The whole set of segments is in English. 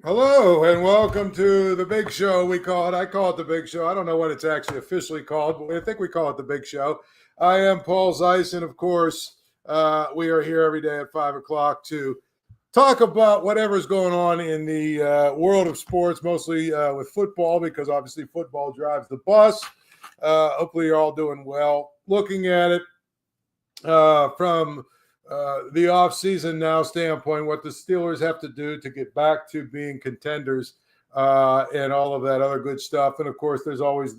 Hello and welcome to the Big Show. I call it the Big Show. I don't know what it's actually officially called, but I think we call it the Big Show. I am Paul Zeise, and of course, we are here every day at 5 o'clock to talk about whatever's going on in the world of sports, mostly with football, because obviously football drives the bus. Hopefully you're all doing well. Looking at it from the offseason now standpoint, what the Steelers have to do to get back to being contenders and all of that other good stuff. And, of course, there's always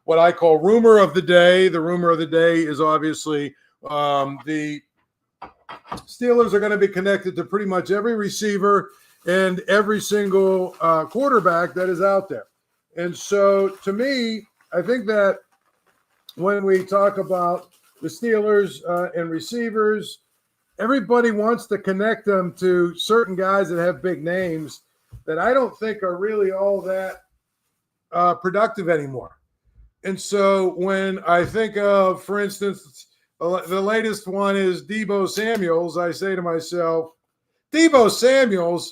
what I call rumor of the day. The rumor of the day is obviously the Steelers are going to be connected to pretty much every receiver and every single quarterback that is out there. And so, to me, I think that when we talk about the Steelers and receivers, everybody wants to connect them to certain guys that have big names that I don't think are really all that productive anymore. And so when I think of, for instance, the latest one is Deebo Samuel, I say to myself, Deebo Samuel,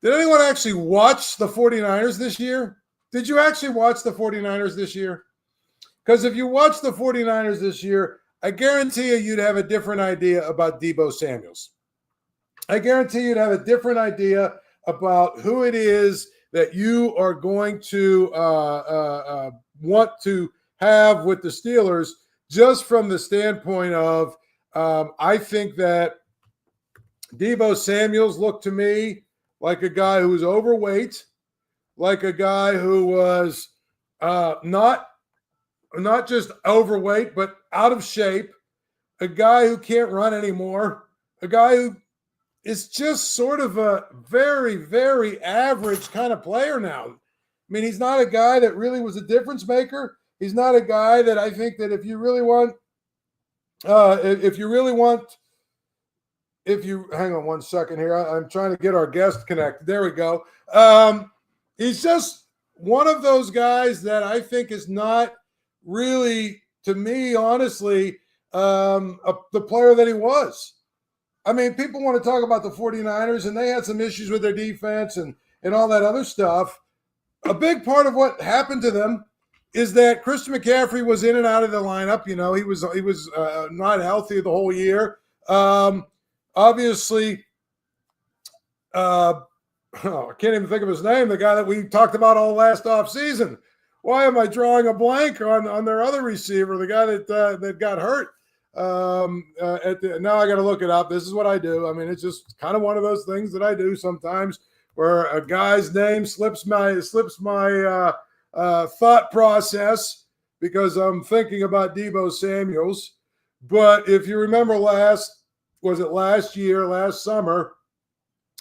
did anyone actually watch the 49ers this year? Did you actually watch the 49ers this year? Because if you watch the 49ers this year, I guarantee you'd have a different idea about Deebo Samuel. I guarantee you'd have a different idea about who it is that you are going to want to have with the Steelers, just from the standpoint of I think that Deebo Samuel looked to me like a guy who was overweight, like a guy who was not just overweight, but out of shape, a guy who can't run anymore, a guy who is just sort of a very, very average kind of player now. I mean, he's not a guy that really was a difference maker. He's not a guy that I think that if you hang on one second here, I'm trying to get our guest connected. There we go. He's just one of those guys that I think is not really, to me, honestly, the player that he was. I mean, people want to talk about the 49ers, and they had some issues with their defense and all that other stuff. A big part of what happened to them is that Christian McCaffrey was in and out of the lineup. You know, he was not healthy the whole year. Obviously, I can't even think of his name, the guy that we talked about all last offseason. Why am I drawing a blank on their other receiver, the guy that got hurt? Now I got to look it up. This is what I do. I mean, it's just kind of one of those things that I do sometimes, where a guy's name slips my thought process because I'm thinking about Deebo Samuel. But if you remember last summer,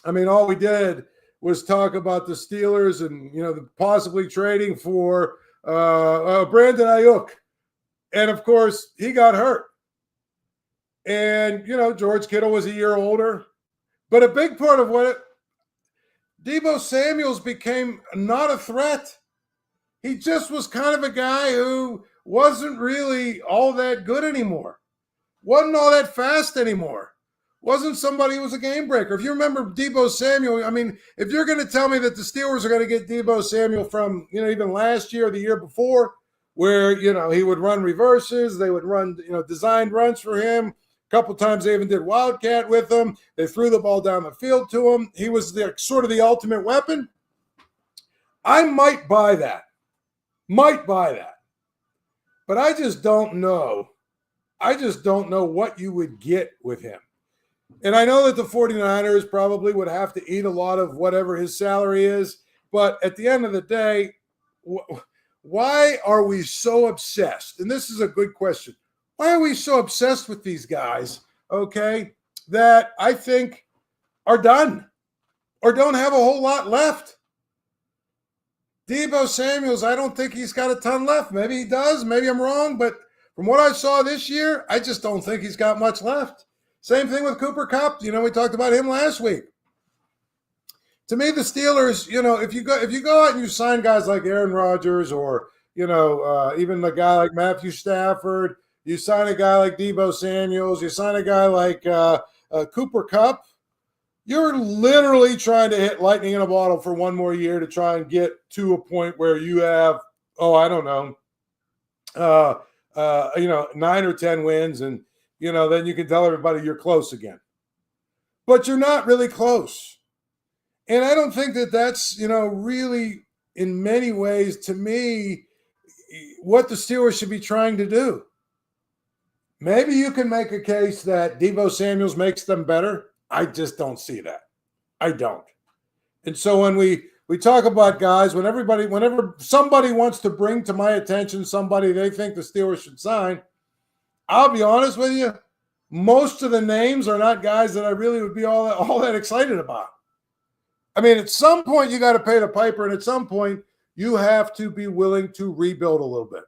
I mean, all we did was talk about the Steelers and, possibly trading for Brandon Aiyuk. And, of course, he got hurt. And, George Kittle was a year older. But a big part of Deebo Samuel became not a threat. He just was kind of a guy who wasn't really all that good anymore. Wasn't all that fast anymore. Wasn't somebody who was a game breaker. If you remember Deebo Samuel, I mean, if you're going to tell me that the Steelers are going to get Deebo Samuel from, even last year or the year before, where, he would run reverses, they would run, designed runs for him. A couple times they even did Wildcat with him. They threw the ball down the field to him. He was sort of the ultimate weapon. I might buy that. But I just don't know. What you would get with him. And I know that the 49ers probably would have to eat a lot of whatever his salary is. But at the end of the day, why are we so obsessed? And this is a good question. Why are we so obsessed with these guys, that I think are done or don't have a whole lot left? Deebo Samuel, I don't think he's got a ton left. Maybe he does. Maybe I'm wrong. But from what I saw this year, I just don't think he's got much left. Same thing with Cooper Kupp. We talked about him last week. To me, the Steelers, if you go out and you sign guys like Aaron Rodgers or, even a guy like Matthew Stafford, you sign a guy like Deebo Samuel, you sign a guy like Cooper Kupp, You're literally trying to hit lightning in a bottle for one more year to try and get to a point where you have, I don't know, 9 or 10 wins, and then you can tell everybody you're close again. But you're not really close. And I don't think that that's, really in many ways, to me, what the Steelers should be trying to do. Maybe you can make a case that Deebo Samuel makes them better. I just don't see that. I don't. And so when we talk about guys, whenever somebody wants to bring to my attention somebody they think the Steelers should sign, I'll be honest with you, most of the names are not guys that I really would be all that excited about. I mean, at some point you got to pay the piper, and at some point you have to be willing to rebuild a little bit.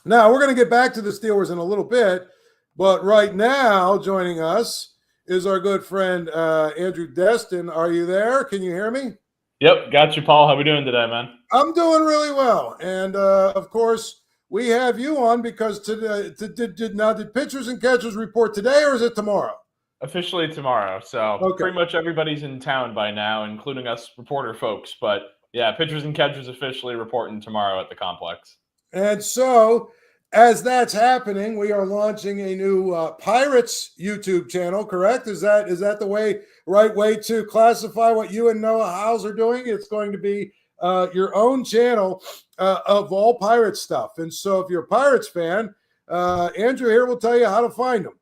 Now, we're going to get back to the Steelers in a little bit, but right now joining us is our good friend Andrew Destin. Are you there? Can you hear me? Yep, got you, Paul. How we doing today, man? I'm doing really well. And, of course, we have you on because today, did pitchers and catchers report today, or is it tomorrow? Officially tomorrow. So Pretty much everybody's in town by now, including us reporter folks. But, yeah, pitchers and catchers officially reporting tomorrow at the complex. And so, as that's happening, we are launching a new Pirates YouTube channel, correct? Is that the right way to classify what you and Noah Howes are doing? It's going to be your own channel of all Pirates stuff. And so if you're a Pirates fan, Andrew here will tell you how to find them.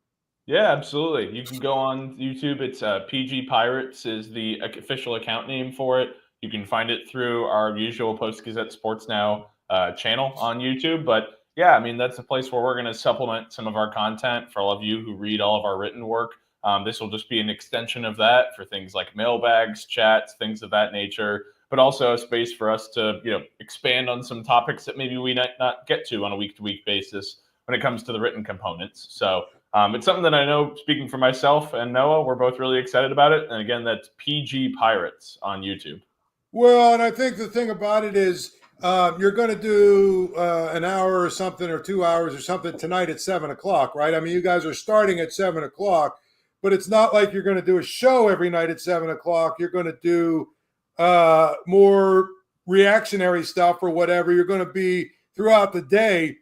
Yeah, absolutely. You can go on YouTube. It's PG Pirates is the official account name for it. You can find it through our usual Post-Gazette Sports Now channel on YouTube. But yeah, I mean, that's a place where we're going to supplement some of our content for all of you who read all of our written work. This will just be an extension of that for things like mailbags, chats, things of that nature, but also a space for us to, expand on some topics that maybe we might not get to on a week-to-week basis when it comes to the written components. So it's something that I know, speaking for myself and Noah, we're both really excited about it. And again, that's PG Pirates on YouTube. Well, and I think the thing about it is you're going to do an hour or something, or 2 hours or something tonight at 7 o'clock, right? I mean, you guys are starting at 7 o'clock, but it's not like you're going to do a show every night at 7 o'clock. You're going to do more reactionary stuff or whatever. You're going to be throughout the day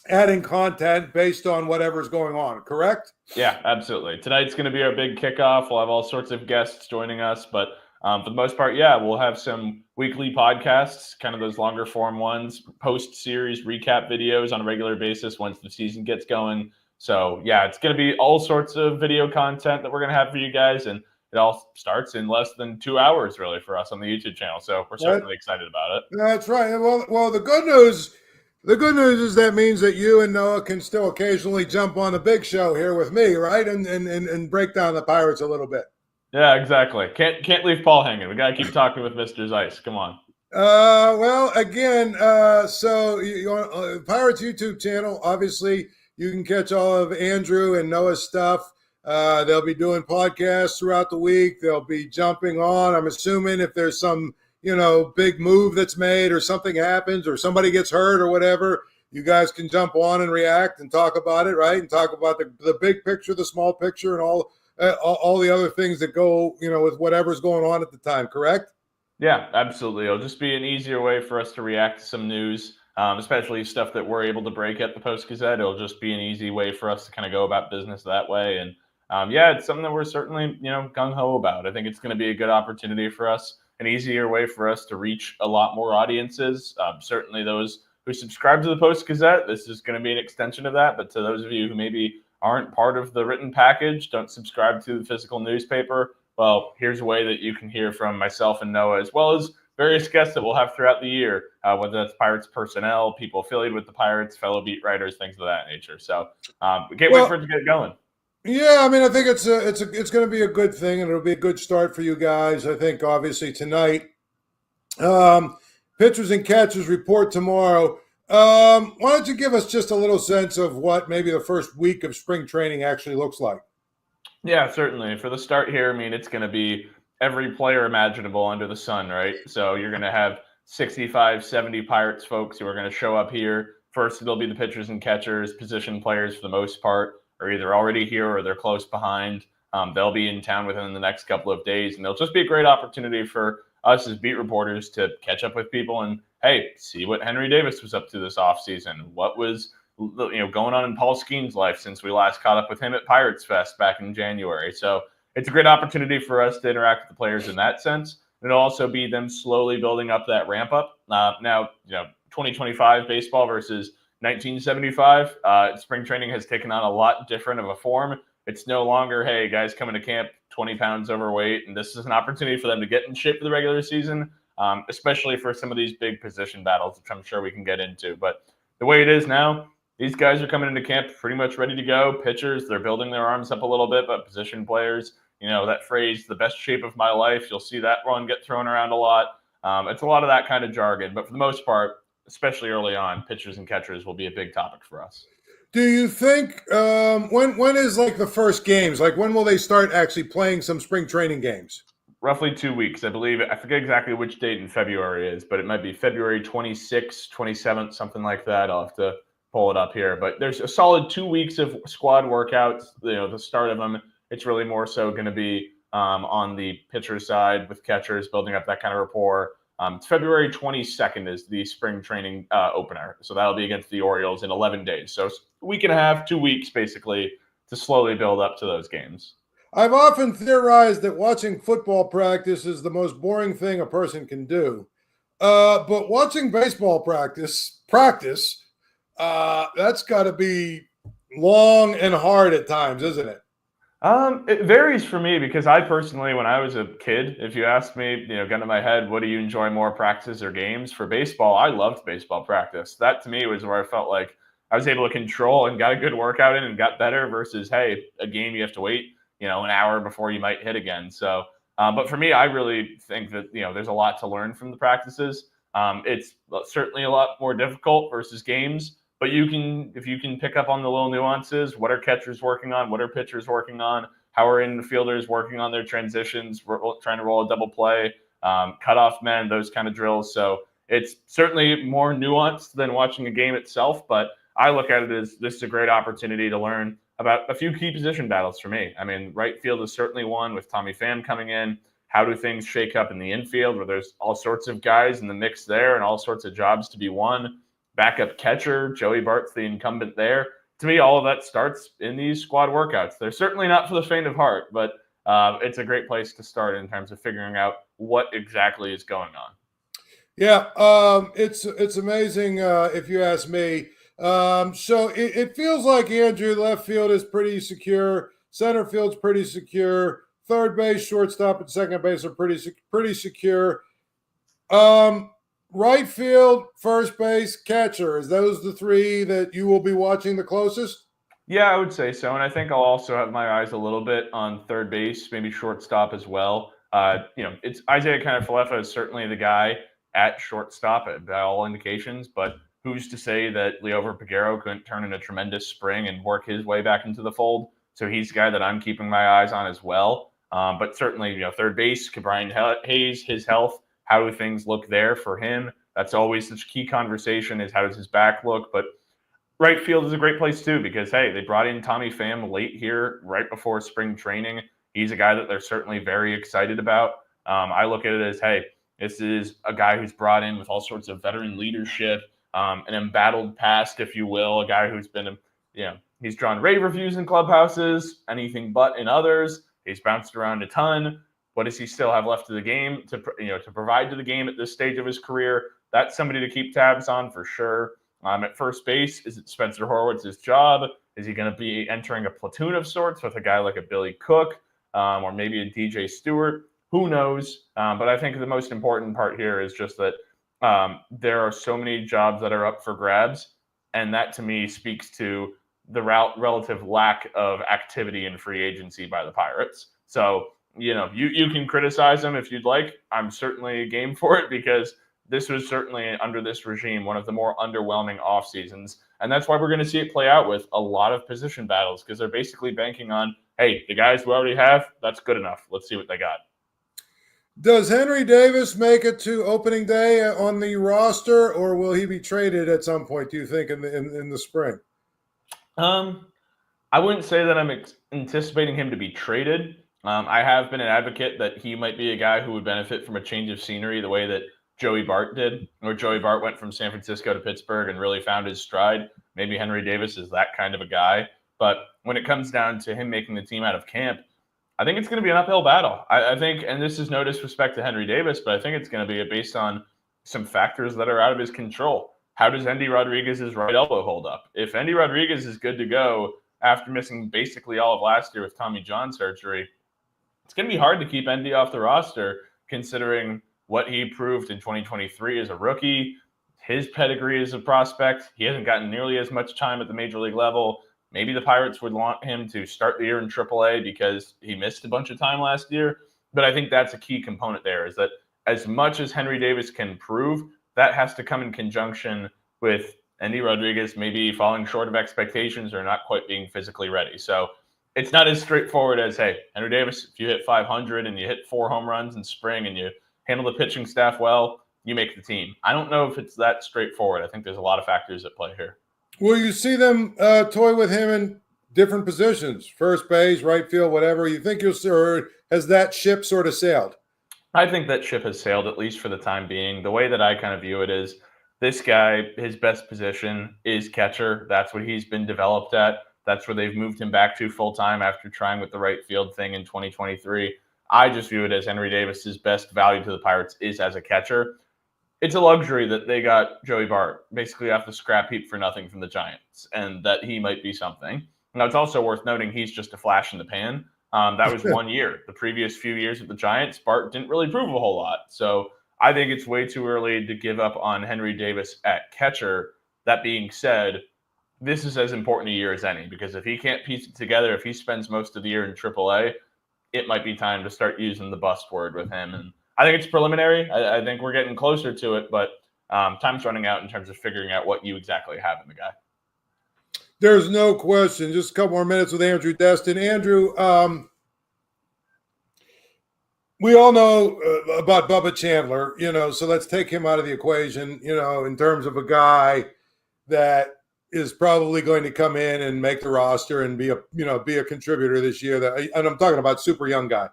adding content based on whatever's going on, correct? Yeah, absolutely. Tonight's going to be our big kickoff. We'll have all sorts of guests joining us, but for the most part, yeah, we'll have some weekly podcasts, kind of those longer form ones, post-series recap videos on a regular basis once the season gets going. So, yeah, it's going to be all sorts of video content that we're going to have for you guys, and it all starts in less than 2 hours, really, for us on the YouTube channel. So we're certainly excited about it. That's right. Well, the good news is that means that you and Noah can still occasionally jump on the big show here with me, right, and break down the Pirates a little bit. Yeah, exactly. Can't leave Paul hanging. We got to keep talking with Mr. Zeise. Come on. Well, again, so you on Pirates YouTube channel, obviously you can catch all of Andrew and Noah's stuff. They'll be doing podcasts throughout the week. They'll be jumping on. I'm assuming if there's some, big move that's made or something happens or somebody gets hurt or whatever, you guys can jump on and react and talk about it, right? And talk about the big picture, the small picture, and all the other things that go, with whatever's going on at the time, correct? Yeah, absolutely. It'll just be an easier way for us to react to some news, especially stuff that we're able to break at the Post-Gazette. It'll just be an easy way for us to kind of go about business that way. And yeah, it's something that we're certainly, gung-ho about. I think it's going to be a good opportunity for us, an easier way for us to reach a lot more audiences. Certainly those who subscribe to the Post-Gazette, this is going to be an extension of that. But to those of you who maybe aren't part of the written package, don't subscribe to the physical newspaper, well, here's a way that you can hear from myself and Noah, as well as various guests that we'll have throughout the year, whether that's Pirates personnel, people affiliated with the Pirates, fellow beat writers, things of that nature. So we can't wait for it to get going. Yeah, I mean, I think it's going to be a good thing, and it'll be a good start for you guys. I think, obviously, tonight. Pitchers and catchers report tomorrow. Why don't you give us just a little sense of what maybe the first week of spring training actually looks like? Yeah, certainly. For the start here, I mean, it's going to be every player imaginable under the sun, right? So you're going to have 65, 70 Pirates folks who are going to show up here. First, they'll be the pitchers and catchers, position players for the most part, are either already here or they're close behind. They'll be in town within the next couple of days, and it'll just be a great opportunity for us as beat reporters to catch up with people and, hey, see what Henry Davis was up to this offseason. What was going on in Paul Skenes' life since we last caught up with him at Pirates Fest back in January. So it's a great opportunity for us to interact with the players in that sense. It'll also be them slowly building up that ramp up. Now, 2025 baseball versus 1975, spring training has taken on a lot different of a form. It's no longer, hey, guys coming to camp 20 pounds overweight, and this is an opportunity for them to get in shape for the regular season, especially for some of these big position battles, which I'm sure we can get into. But the way it is now, these guys are coming into camp pretty much ready to go. Pitchers, they're building their arms up a little bit, but position players, that phrase, the best shape of my life, you'll see that one get thrown around a lot. It's a lot of that kind of jargon, but for the most part, especially early on, pitchers and catchers will be a big topic for us. Do you think when is like the first games? Like when will they start actually playing some spring training games? Roughly 2 weeks, I believe. I forget exactly which date in February is, but it might be February 26th, 27th, something like that. I'll have to pull it up here. But there's a solid 2 weeks of squad workouts, the start of them. It's really more so going to be on the pitcher side with catchers, building up that kind of rapport. It's February 22nd is the spring training opener. So that'll be against the Orioles in 11 days. So a week and a half, 2 weeks, basically, to slowly build up to those games. I've often theorized that watching football practice is the most boring thing a person can do. But watching baseball practice, that's got to be long and hard at times, isn't it? It varies for me because I personally, when I was a kid, if you asked me, gun to my head, what do you enjoy more, practice or games? For baseball, I loved baseball practice. That to me was where I felt like I was able to control and got a good workout in and got better versus, hey, a game you have to wait, an hour before you might hit again. So, but for me, I really think that, there's a lot to learn from the practices. It's certainly a lot more difficult versus games. But if you can pick up on the little nuances, what are catchers working on? What are pitchers working on? How are infielders working on their transitions, trying to roll a double play, cutoff men, those kind of drills. So it's certainly more nuanced than watching a game itself. But I look at it as this is a great opportunity to learn about a few key position battles for me. I mean, right field is certainly one with Tommy Pham coming in. How do things shake up in the infield where there's all sorts of guys in the mix there and all sorts of jobs to be won? Backup catcher, Joey Bart's the incumbent there. To me, all of that starts in these squad workouts. They're certainly not for the faint of heart, but it's a great place to start in terms of figuring out what exactly is going on. Yeah, it's amazing if you ask me. So it feels like, Andrew, left field is pretty secure. Center field's pretty secure. Third base, shortstop, and second base are pretty secure. Right field, first base, catcher. Is those the three that you will be watching the closest? Yeah, I would say so. And I think I'll also have my eyes a little bit on third base, maybe shortstop as well. It's Isaiah Kiner-Falefa is certainly the guy at shortstop by all indications, but who's to say that Liover Peguero couldn't turn in a tremendous spring and work his way back into the fold? So he's the guy that I'm keeping my eyes on as well. But certainly, third base, Brian Hayes, his health, how do things look there for him? That's always such a key conversation is how does his back look? But right field is a great place too because, hey, they brought in Tommy Pham late here right before spring training. He's a guy that they're certainly very excited about. I look at it as, hey, this is a guy who's brought in with all sorts of veteran leadership, an embattled past, if you will, a guy who's been, he's drawn rave reviews in clubhouses, anything but in others. He's bounced around a ton. What does he still have left of the game to provide to the game at this stage of his career? That's somebody to keep tabs on for sure. At first base, is it Spencer Horwitz's job? Is he going to be entering a platoon of sorts with a guy like a Billy Cook or maybe a DJ Stewart? Who knows? But I think the most important part here is just that there are so many jobs that are up for grabs. And that to me speaks to the relative lack of activity in free agency by the Pirates. So, you can criticize them if you'd like. I'm certainly game for it because this was certainly under this regime one of the more underwhelming off seasons. And that's why we're going to see it play out with a lot of position battles because they're basically banking on, hey, the guys we already have, that's good enough. Let's see what they got. Does Henry Davis make it to opening day on the roster, or will he be traded at some point, do you think, in the spring? I wouldn't say that I'm anticipating him to be traded. I have been an advocate that he might be a guy who would benefit from a change of scenery the way that Joey Bart did, where Joey Bart went from San Francisco to Pittsburgh and really found his stride. Maybe Henry Davis is that kind of a guy. But when it comes down to him making the team out of camp, I think it's going to be an uphill battle. I think, and this is no disrespect to Henry Davis, but I think it's going to be based on some factors that are out of his control. How does Endy Rodriguez's right elbow hold up? If Endy Rodriguez is good to go after missing basically all of last year with Tommy John surgery, it's going to be hard to keep Endy off the roster considering what he proved in 2023 as a rookie, his pedigree as a prospect. He hasn't gotten nearly as much time at the major league level. Maybe the Pirates would want him to start the year in AAA because he missed a bunch of time last year. But I think that's a key component there, is that as much as Henry Davis can prove, that has to come in conjunction with Endy Rodriguez maybe falling short of expectations or not quite being physically ready. So it's not as straightforward as, hey, Henry Davis, if you hit 500 and you hit 4 home runs in spring and you handle the pitching staff well, you make the team. I don't know if it's that straightforward. I think there's a lot of factors at play here. Will you see them toy with him in different positions, first base, right field, whatever? You think you'll see, or has that ship sort of sailed? I think that ship has sailed, at least for the time being. The way that I kind of view it is this guy, his best position is catcher. That's what he's been developed at. That's where they've moved him back to full-time after trying with the right field thing in 2023. I just view it as Henry Davis's best value to the Pirates is as a catcher. It's a luxury that they got Joey Bart basically off the scrap heap for nothing from the Giants, and that he might be something. Now, it's also worth noting he's just a flash in the pan. That was 1 year. The previous few years with the Giants, Bart didn't really prove a whole lot. So I think it's way too early to give up on Henry Davis at catcher. That being said, this is as important a year as any, because if he can't piece it together, if he spends most of the year in AAA, it might be time to start using the bust word with him. And I think it's preliminary. I think we're getting closer to it, but time's running out in terms of figuring out what you exactly have in the guy. There's no question. Just a couple more minutes with Andrew Destin. Andrew, we all know about Bubba Chandler, so let's take him out of the equation, in terms of a guy that is probably going to come in and make the roster and be a contributor this year. And I'm talking about super young guy.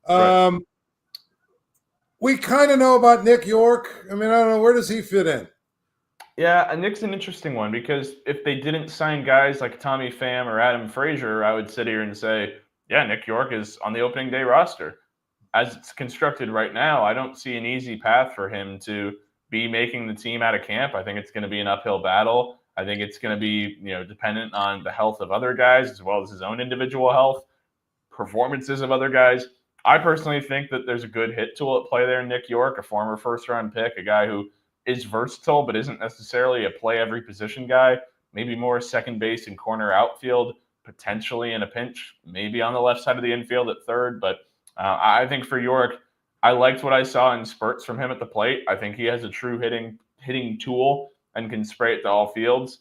Right. We kind of know about Nick York. I mean, I don't know, where does he fit in? Yeah, and Nick's an interesting one because if they didn't sign guys like Tommy Pham or Adam Frazier, I would sit here and say, yeah, Nick York is on the opening day roster. As it's constructed right now, I don't see an easy path for him to be making the team out of camp. I think it's going to be an uphill battle. I think it's going to be, dependent on the health of other guys as well as his own individual health, performances of other guys. I personally think that there's a good hit tool at play there in Nick York, a former first-round pick, a guy who is versatile but isn't necessarily a play-every-position guy, maybe more second base and corner outfield, potentially in a pinch, maybe on the left side of the infield at third. But I think for York, I liked what I saw in spurts from him at the plate. I think he has a true hitting tool and can spray it to all fields.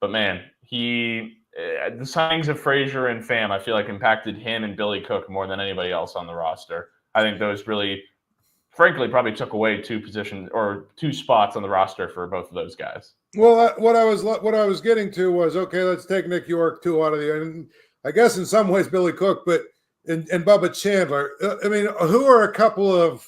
But, man, the signings of Frazier and Pham, I feel like impacted him and Billy Cook more than anybody else on the roster. I think those really, frankly, probably took away 2 positions or 2 spots on the roster for both of those guys. Well, what I was getting to was, okay, let's take Nick York 2 out of the, and I guess in some ways Billy Cook, but and Bubba Chandler. I mean, who are a couple of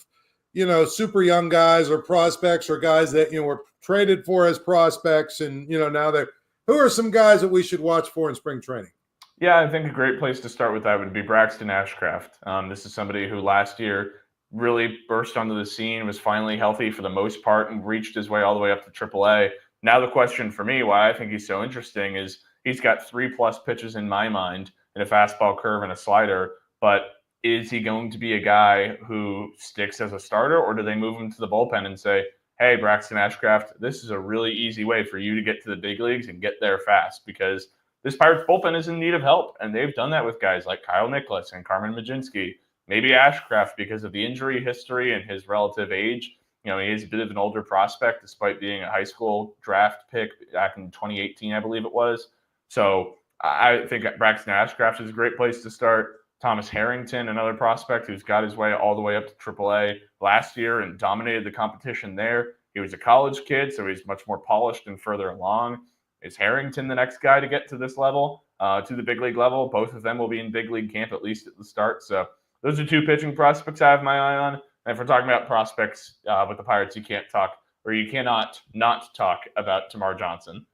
super young guys or prospects or guys that were traded for as prospects, and now they're. Who are some guys that we should watch for in spring training? Yeah, I think a great place to start with that would be Braxton Ashcraft. This is somebody who last year really burst onto the scene, was finally healthy for the most part, and reached his way all the way up to AAA. Now the question for me, why I think he's so interesting, is he's got 3+ pitches in my mind, in a fastball, curve, and a slider. But is he going to be a guy who sticks as a starter, or do they move him to the bullpen and say, hey, Braxton Ashcraft, this is a really easy way for you to get to the big leagues and get there fast, because this Pirates bullpen is in need of help, and they've done that with guys like Kyle Nicholas and Carmen Majinski. Maybe Ashcraft, because of the injury history and his relative age, he is a bit of an older prospect despite being a high school draft pick back in 2018, I believe it was. So I think Braxton Ashcraft is a great place to start. Thomas Harrington, another prospect who's got his way all the way up to AAA last year and dominated the competition there. He was a college kid, so he's much more polished and further along. Is Harrington the next guy to get to this level? to the big league level. Both of them will be in big league camp, at least at the start. So those are two pitching prospects I have my eye on. And if we're talking about prospects with the Pirates, you cannot not talk about Tamar Johnson.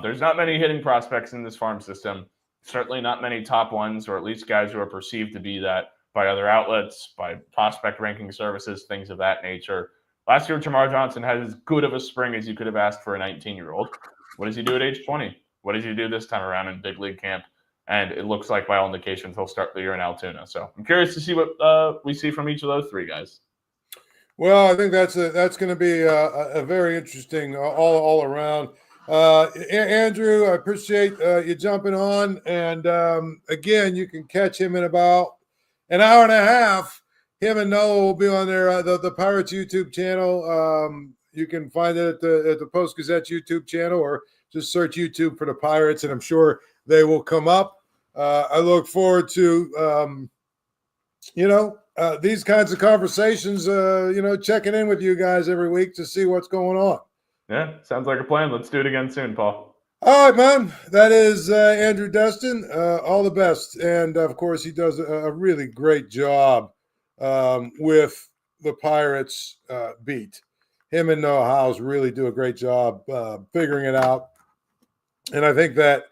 There's not many hitting prospects in this farm system. Certainly not many top ones, or at least guys who are perceived to be that by other outlets, by prospect ranking services, things of that nature. Last year, Tamar Johnson had as good of a spring as you could have asked for a 19-year-old. What does he do at age 20? What does he do this time around in big league camp? And it looks like, by all indications, he'll start the year in Altoona. So I'm curious to see what we see from each of those three guys. Well, I think that's going to be a very interesting all around. Andrew, I appreciate you jumping on. And again, you can catch him in about an hour and a half. Him and Noah will be on there, the Pirates YouTube channel. You can find it at the Post-Gazette YouTube channel, or just search YouTube for the Pirates, and I'm sure they will come up. I look forward to, these kinds of conversations, checking in with you guys every week to see what's going on. Yeah, sounds like a plan. Let's do it again soon, Paul. All right, man. That is Andrew Destin. All the best. And, of course, he does a really great job with the Pirates beat. Him and Noah House really do a great job figuring it out. And I think that,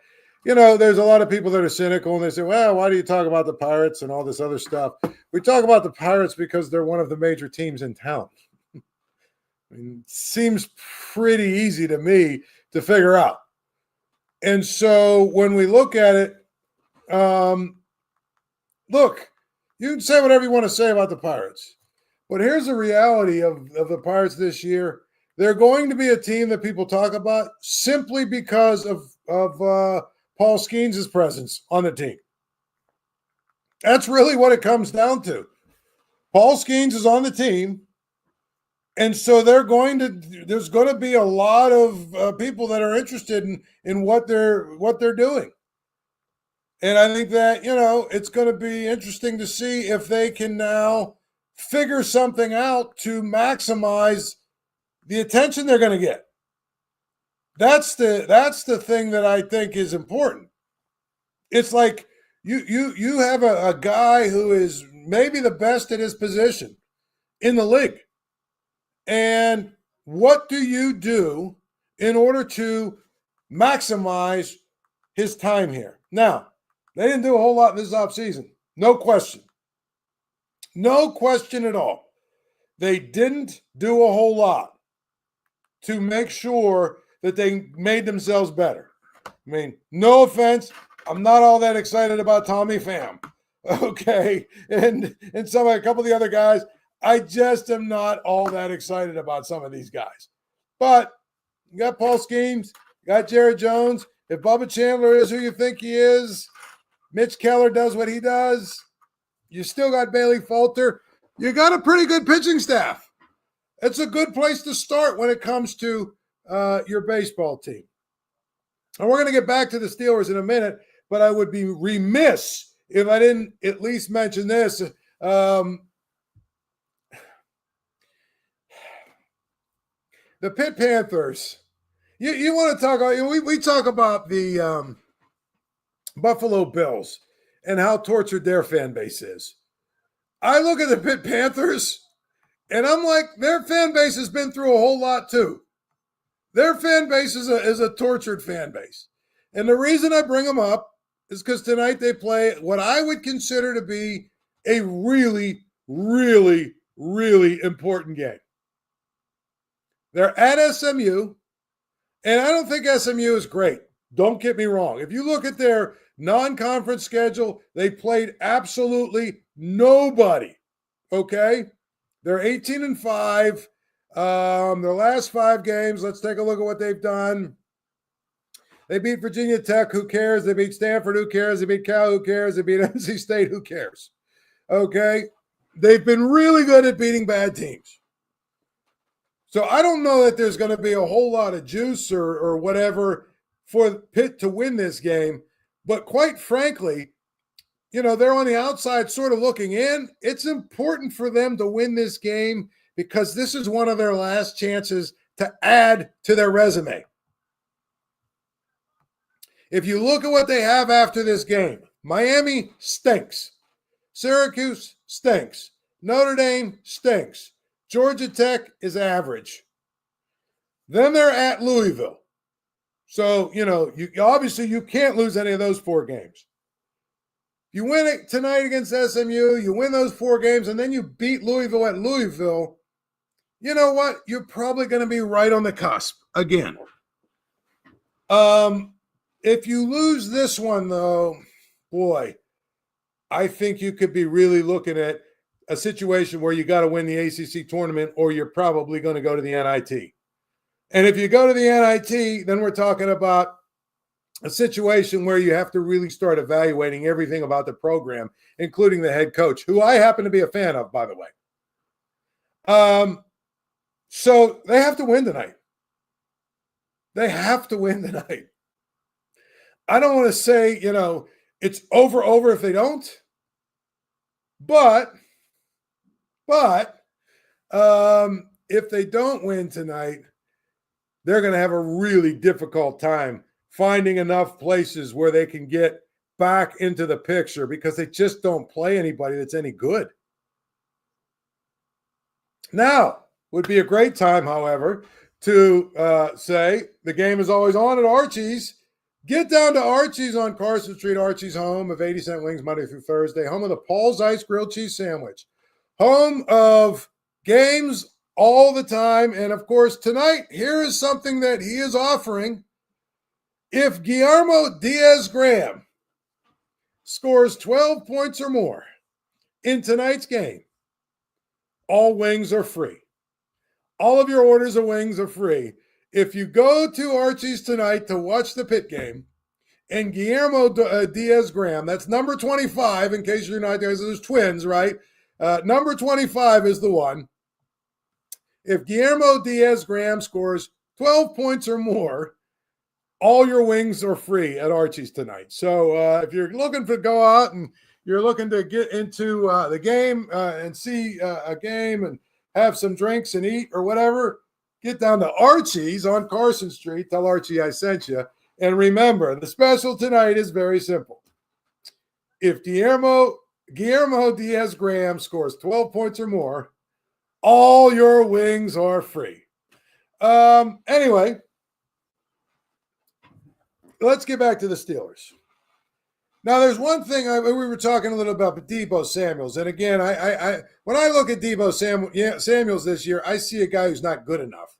there's a lot of people that are cynical, and they say, well, why do you talk about the Pirates and all this other stuff? We talk about the Pirates because they're one of the major teams in town. I mean, it seems pretty easy to me to figure out. And so when we look at it, look, you can say whatever you want to say about the Pirates, but here's the reality of the Pirates this year. They're going to be a team that people talk about simply because of Paul Skenes' presence on the team. That's really what it comes down to. Paul Skenes is on the team, and so there's going to be a lot of people that are interested in what they're doing. And I think that, it's going to be interesting to see if they can now figure something out to maximize the attention they're going to get. That's the thing that I think is important. It's like you have a guy who is maybe the best at his position in the league. And what do you do in order to maximize his time here? Now, they didn't do a whole lot in this offseason. No question. No question at all. They didn't do a whole lot to make sure that they made themselves better. I mean, no offense, I'm not all that excited about Tommy Pham, okay? And a couple of the other guys, I just am not all that excited about some of these guys. But you got Paul Skenes, you got Jared Jones. If Bubba Chandler is who you think he is, Mitch Keller does what he does, you still got Bailey Falter. You got a pretty good pitching staff. It's a good place to start when it comes to your baseball team. And we're going to get back to the Steelers in a minute, but I would be remiss if I didn't at least mention this. The Pitt Panthers. You want to talk about, we talk about the Buffalo Bills and how tortured their fan base is. I look at the Pitt Panthers, and I'm like, their fan base has been through a whole lot too. Their fan base is a tortured fan base. And the reason I bring them up is because tonight they play what I would consider to be a really, really, really important game. They're at SMU, and I don't think SMU is great. Don't get me wrong. If you look at their non-conference schedule, they played absolutely nobody, okay? They're 18-5. Their last 5 games, let's take a look at what they've done. They beat Virginia Tech, who cares? They beat Stanford, who cares? They beat Cal, who cares? They beat NC State, who cares? Okay? They've been really good at beating bad teams. So I don't know that there's going to be a whole lot of juice or whatever for Pitt to win this game. But quite frankly, they're on the outside sort of looking in. It's important for them to win this game because this is one of their last chances to add to their resume. If you look at what they have after this game, Miami stinks. Syracuse stinks. Notre Dame stinks. Georgia Tech is average. Then they're at Louisville. So, you obviously you can't lose any of those 4 games. You win it tonight against SMU, you win those 4 games, and then you beat Louisville at Louisville. You know what? You're probably going to be right on the cusp again. If you lose this one, though, boy, I think you could be really looking at a situation where you got to win the ACC tournament or you're probably going to go to the NIT. And if you go to the NIT, then we're talking about a situation where you have to really start evaluating everything about the program, including the head coach, who I happen to be a fan of, by the way. So they have to win tonight. They have to win tonight. I don't want to say, it's over if they don't. But if they don't win tonight, they're going to have a really difficult time finding enough places where they can get back into the picture because they just don't play anybody that's any good. Now would be a great time, however, to say the game is always on at Archie's. Get down to Archie's on Carson Street, Archie's, home of 80-cent wings Monday through Thursday, home of the Paul Zeise grilled cheese sandwich, home of games all the time. And, of course, tonight, here is something that he is offering. If Guillermo Diaz-Graham scores 12 points or more in tonight's game, all wings are free. All of your orders of wings are free. If you go to Archie's tonight to watch the Pitt game, and Guillermo Diaz-Graham, that's number 25, in case you're not there, there's twins, right? Number 25 is the one. If Guillermo Diaz-Graham scores 12 points or more, all your wings are free at Archie's tonight. So if you're looking to go out and you're looking to get into the game and see a game and have some drinks and eat or whatever, get down to Archie's on Carson Street. Tell Archie I sent you. And remember, the special tonight is very simple. If Guillermo Diaz-Graham scores 12 points or more, all your wings are free. Anyway, let's get back to the Steelers. Now, there's one thing we were talking a little about Deebo Samuels. And again, I when I look at Deebo Samuels this year, I see a guy who's not good enough.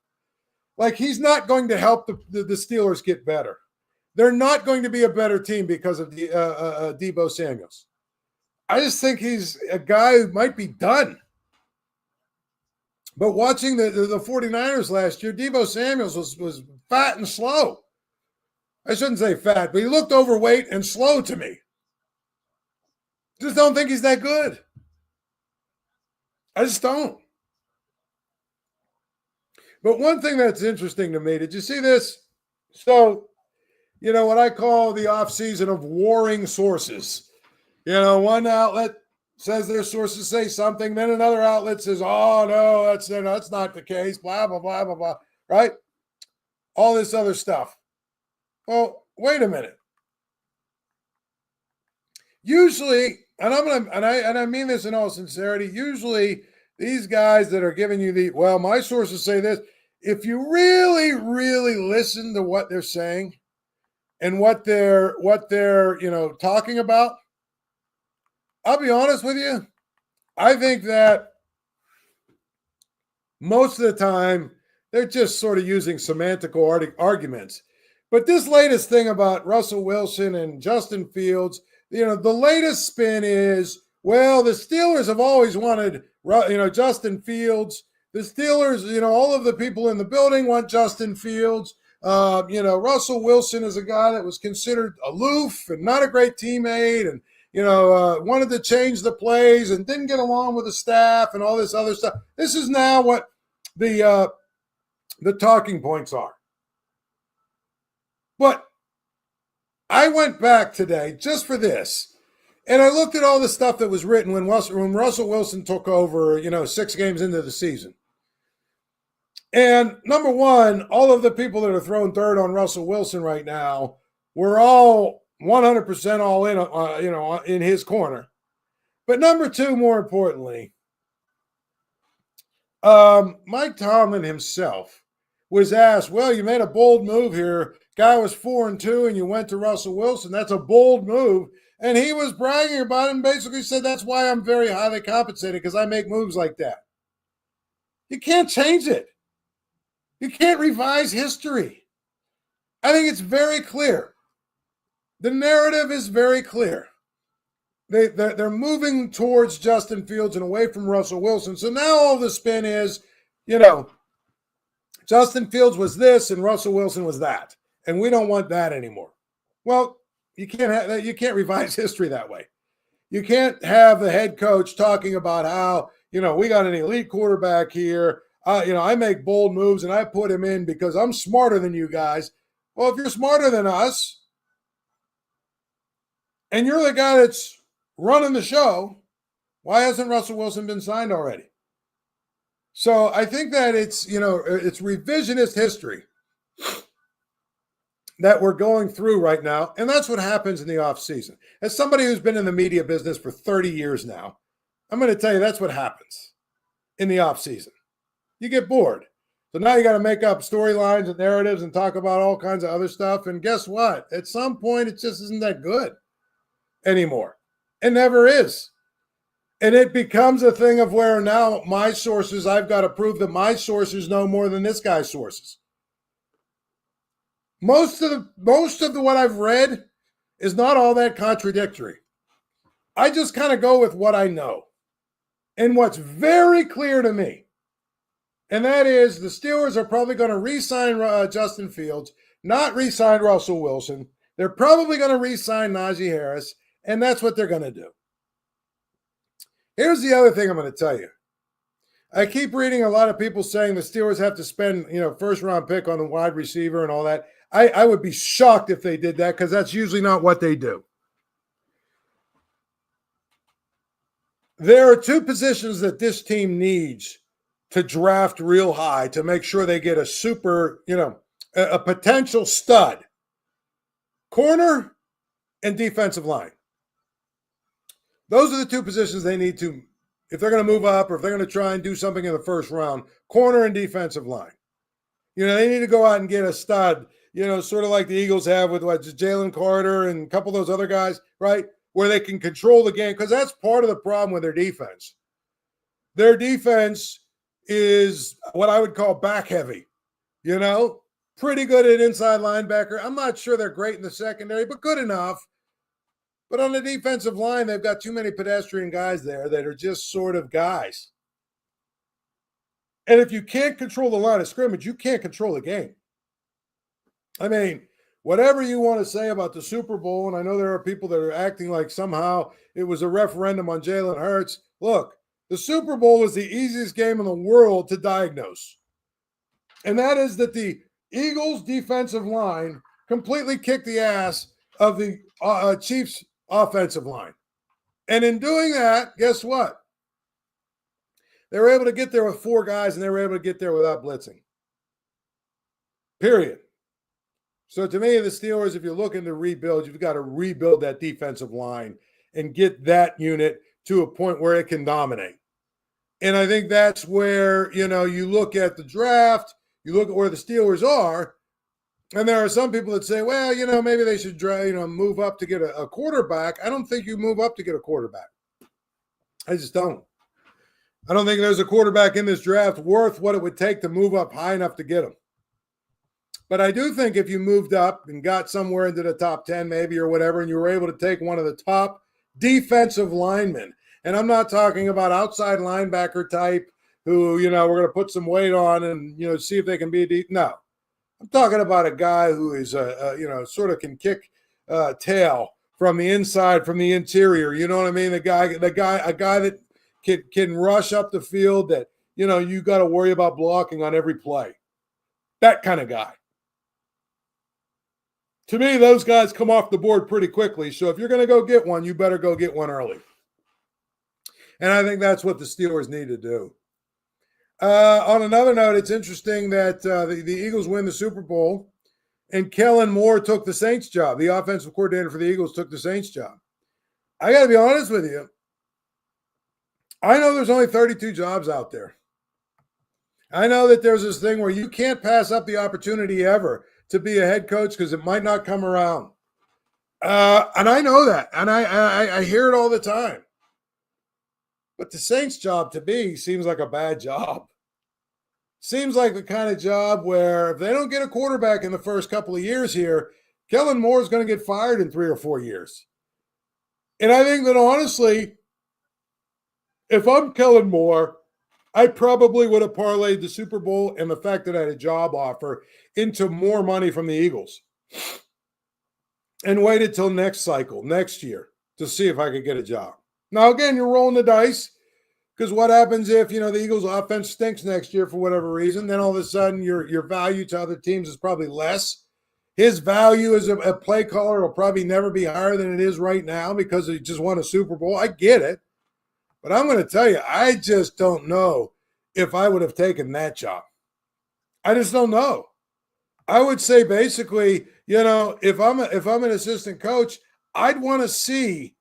Like, he's not going to help the Steelers get better. They're not going to be a better team because of Deebo Samuels. I just think he's a guy who might be done. But watching the 49ers last year, Deebo Samuels was fat and slow. I shouldn't say fat, but he looked overweight and slow to me. Just don't think he's that good. I just don't. But one thing that's interesting to me, did you see this? So, what I call the offseason of warring sources. One outlet says their sources say something, then another outlet says, oh, no, that's not the case, blah, blah, blah, blah, blah, right? All this other stuff. Well, wait a minute. Usually, and I mean this in all sincerity, usually these guys that are giving you my sources say this, if you really, really listen to what they're saying and what they're talking about, I'll be honest with you, I think that most of the time they're just sort of using semantical arguments. But this latest thing about Russell Wilson and Justin Fields, the latest spin is, well, the Steelers have always wanted, Justin Fields. The Steelers, all of the people in the building want Justin Fields. Russell Wilson is a guy that was considered aloof and not a great teammate and, wanted to change the plays and didn't get along with the staff and all this other stuff. This is now what the talking points are. But I went back today just for this, and I looked at all the stuff that was written when Russell Wilson took over, 6 games into the season. And number one, all of the people that are throwing dirt on Russell Wilson right now we're all 100% all in, in his corner. But number two, more importantly, Mike Tomlin himself was asked, well, you made a bold move here. Guy was 4-2 and you went to Russell Wilson. That's a bold move. And he was bragging about it and basically said, that's why I'm very highly compensated, because I make moves like that. You can't change it. You can't revise history. I think it's very clear. The narrative is very clear. They're moving towards Justin Fields and away from Russell Wilson. So now all the spin is, Justin Fields was this and Russell Wilson was that. And we don't want that anymore. Well, you can't revise history that way. You can't have the head coach talking about how, we got an elite quarterback here. I make bold moves and I put him in because I'm smarter than you guys. Well, if you're smarter than us and you're the guy that's running the show, why hasn't Russell Wilson been signed already? So I think that it's revisionist history that we're going through right now. And that's what happens in the offseason. As somebody who's been in the media business for 30 years now, I'm going to tell you that's what happens in the offseason. You get bored. So now you got to make up storylines and narratives and talk about all kinds of other stuff. And guess what? At some point, it just isn't that good anymore. It never is. And it becomes a thing of where now my sources, I've got to prove that my sources know more than this guy's sources. Most of what I've read is not all that contradictory. I just kind of go with what I know. And what's very clear to me, and that is the Steelers are probably going to re-sign Justin Fields, not re-sign Russell Wilson. They're probably going to re-sign Najee Harris, and that's what they're going to do. Here's the other thing I'm going to tell you. I keep reading a lot of people saying the Steelers have to spend, first-round pick on the wide receiver and all that. I would be shocked if they did that because that's usually not what they do. There are two positions that this team needs to draft real high to make sure they get a super, a potential stud. Corner and defensive line. Those are the two positions they need to, if they're going to move up or if they're going to try and do something in the first round, corner and defensive line. They need to go out and get a stud, sort of like the Eagles have with Jalen Carter and a couple of those other guys, right? Where they can control the game, because that's part of the problem with their defense. Their defense is what I would call back heavy, pretty good at inside linebacker. I'm not sure they're great in the secondary, but good enough. But on the defensive line, they've got too many pedestrian guys there that are just sort of guys. And if you can't control the line of scrimmage, you can't control the game. I mean, whatever you want to say about the Super Bowl, and I know there are people that are acting like somehow it was a referendum on Jalen Hurts. Look, the Super Bowl is the easiest game in the world to diagnose. And that is that the Eagles' defensive line completely kicked the ass of the Chiefs' offensive line. And in doing that, guess what? They were able to get there with four guys, and they were able to get there without blitzing. Period. So to me, the Steelers, if you're looking to rebuild, you've got to rebuild that defensive line and get that unit to a point where it can dominate. And I think that's where, you look at the draft, you look at where the Steelers are, and there are some people that say, well, maybe they should move up to get a quarterback. I don't think you move up to get a quarterback. I just don't. I don't think there's a quarterback in this draft worth what it would take to move up high enough to get him. But I do think if you moved up and got somewhere into the top 10 maybe or whatever, and you were able to take one of the top defensive linemen, and I'm not talking about outside linebacker type who, we're going to put some weight on and, see if they can be no. I'm talking about a guy who is, sort of can kick tail from the inside, from the interior. You know what I mean? A guy that can rush up the field that, you got to worry about blocking on every play. That kind of guy. To me, those guys come off the board pretty quickly. So if you're going to go get one, you better go get one early. And I think that's what the Steelers need to do. On another note, it's interesting that the Eagles win the Super Bowl. and Kellen Moore took the Saints job. The offensive coordinator for the Eagles took the Saints job. I got to be honest with you. I know there's only 32 jobs out there. I know that there's this thing where you can't pass up the opportunity ever to be a head coach because it might not come around. And I know that. And I hear it all the time. But the Saints job to me seems like a bad job. Seems like the kind of job where if they don't get a quarterback in the first couple of years here, Kellen Moore is going to get fired in 3 or 4 years. And I think that honestly, if I'm Kellen Moore, I probably would have parlayed the Super Bowl and the fact that I had a job offer into more money from the Eagles and waited till next cycle, next year, to see if I could get a job. Now, again, you're rolling the dice because what happens if, the Eagles' offense stinks next year for whatever reason? Then all of a sudden your value to other teams is probably less. His value as a play caller will probably never be higher than it is right now because he just won a Super Bowl. I get it. But I'm going to tell you, I just don't know if I would have taken that job. I just don't know. I would say basically, if I'm an assistant coach, I'd want to see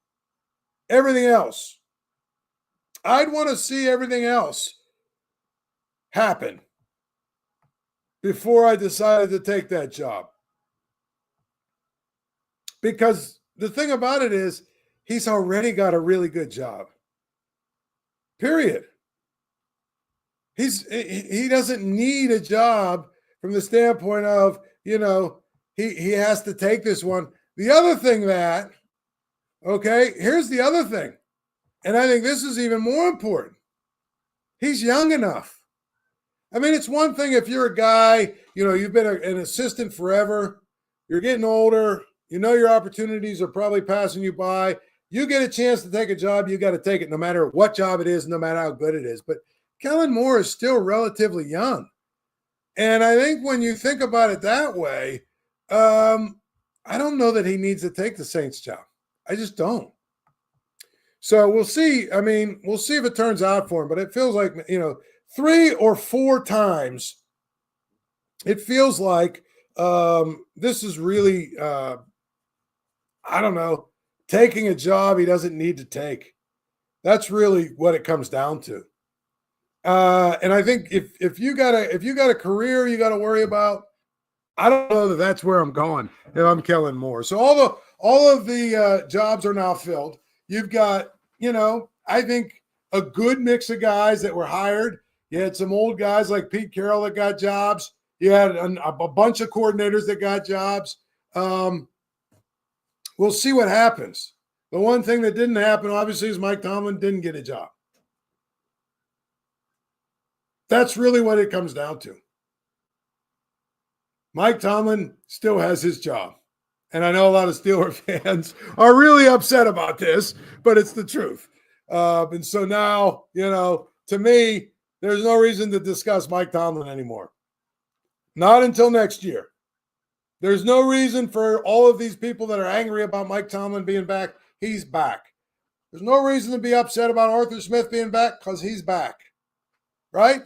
everything else. I'd want to see everything else happen before I decided to take that job. Because the thing about it is, he's already got a really good job. Period. He doesn't need a job from the standpoint of, he has to take this one. The other thing here's the other thing. And I think this is even more important. He's young enough. I mean, it's one thing if you're a guy, you've been an assistant forever, you're getting older, your opportunities are probably passing you by. You get a chance to take a job, you got to take it no matter what job it is, no matter how good it is. But Kellen Moore is still relatively young. And I think when you think about it that way, I don't know that he needs to take the Saints job. I just don't. So we'll see. I mean, we'll see if it turns out for him. But it feels like, 3 or 4 times, it feels like this is really, taking a job he doesn't need to take. That's really what it comes down to. And I think if you got a career you got to worry about, I don't know that that's where I'm going if I'm Kellen Moore. So all of the jobs are now filled. You've got, I think a good mix of guys that were hired. You had some old guys like Pete Carroll that got jobs. You had a bunch of coordinators that got jobs. We'll see what happens. The one thing that didn't happen, obviously, is Mike Tomlin didn't get a job. That's really what it comes down to. Mike Tomlin still has his job. And I know a lot of Steeler fans are really upset about this, but it's the truth. And so now, to me, there's no reason to discuss Mike Tomlin anymore. Not until next year. There's no reason for all of these people that are angry about Mike Tomlin being back. He's back. There's no reason to be upset about Arthur Smith being back because he's back. Right?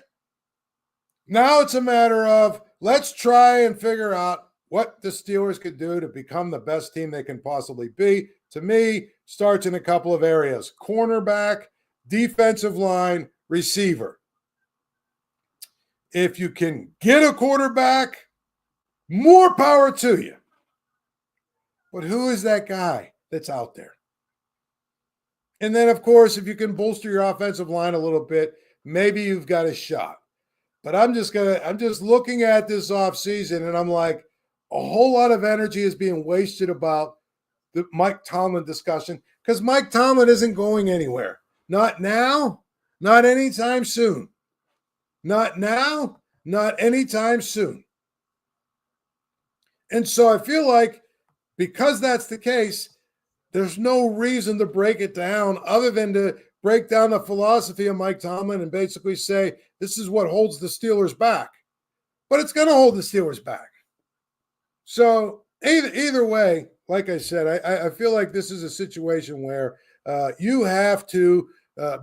Now it's a matter of let's try and figure out what the Steelers could do to become the best team they can possibly be. To me, starts in a couple of areas: cornerback, defensive line, receiver. If you can get a quarterback, more power to you. But who is that guy that's out there? And then, of course, if you can bolster your offensive line a little bit, maybe you've got a shot. But I'm just looking at this offseason, and I'm like, a whole lot of energy is being wasted about the Mike Tomlin discussion because Mike Tomlin isn't going anywhere. Not now, not anytime soon. Not now, not anytime soon. And so I feel like because that's the case, there's no reason to break it down other than to break down the philosophy of Mike Tomlin and basically say, this is what holds the Steelers back. But it's going to hold the Steelers back. So either way, like I said, I feel like this is a situation where you have to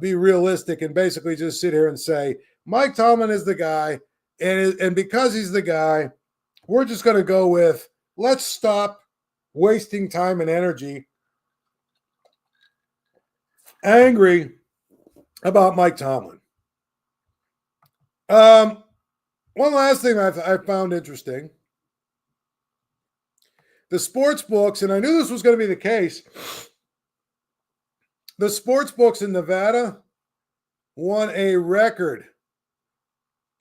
be realistic and basically just sit here and say, Mike Tomlin is the guy. And because he's the guy, we're just going to go with, let's stop wasting time and energy angry about Mike Tomlin. One last thing I found interesting. The sports books, and I knew this was going to be the case, the sports books in Nevada won a record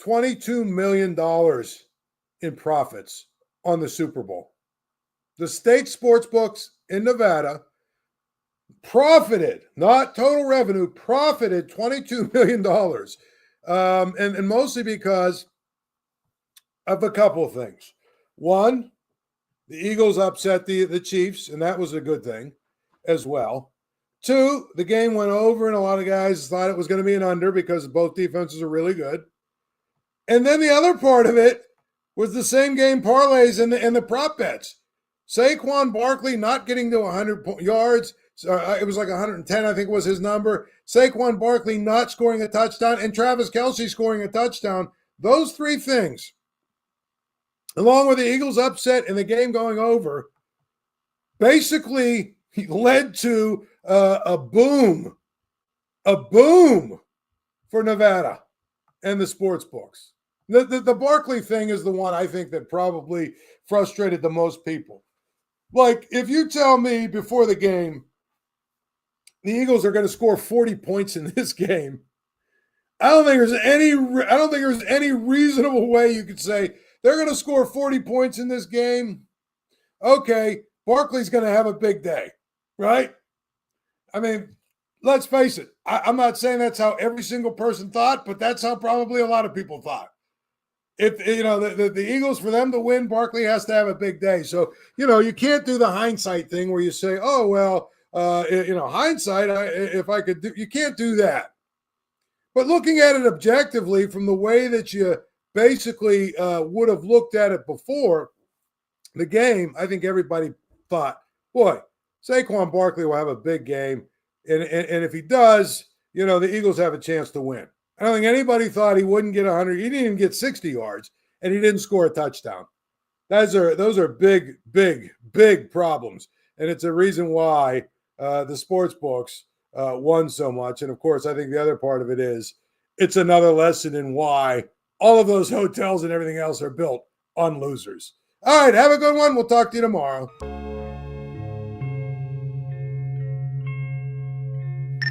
$22 million in profits on the Super Bowl. The state sports books in Nevada profited, not total revenue, profited $22 million. And mostly because of a couple of things. One, the Eagles upset the Chiefs, and that was a good thing as well. Two, the game went over, and a lot of guys thought it was going to be an under because both defenses are really good. And then the other part of it was the same game parlays and the prop bets. Saquon Barkley not getting to 100 yards. It was like 110, I think was his number. Saquon Barkley not scoring a touchdown, and Travis Kelce scoring a touchdown. Those three things, along with the Eagles upset and the game going over, basically led to a boom for Nevada and the sports books. The Barkley thing is the one I think that probably frustrated the most people. Like, if you tell me before the game the Eagles are going to score 40 points in this game, I don't think there's any reasonable way you could say they're going to score 40 points in this game. Okay, Barkley's going to have a big day, right? I mean, let's face it. I'm not saying that's how every single person thought, but that's how probably a lot of people thought. If the Eagles, for them to win, Barkley has to have a big day. So you can't do the hindsight thing where you say, "Oh well, hindsight. If I could do," you can't do that. But looking at it objectively, from the way that you basically would have looked at it before the game, I think everybody thought, "Boy, Saquon Barkley will have a big game, and if he does, the Eagles have a chance to win." I don't think anybody thought he wouldn't get 100. He didn't even get 60 yards, and he didn't score a touchdown. Those are big, big, big problems, and it's a reason why the sports books won so much. And, of course, I think the other part of it is it's another lesson in why all of those hotels and everything else are built on losers. All right, have a good one. We'll talk to you tomorrow.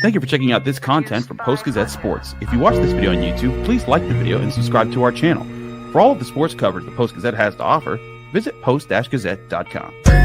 Thank you for checking out this content from Post-Gazette Sports. If you watch this video on YouTube, please like the video and subscribe to our channel. For all of the sports coverage the Post-Gazette has to offer, visit post-gazette.com.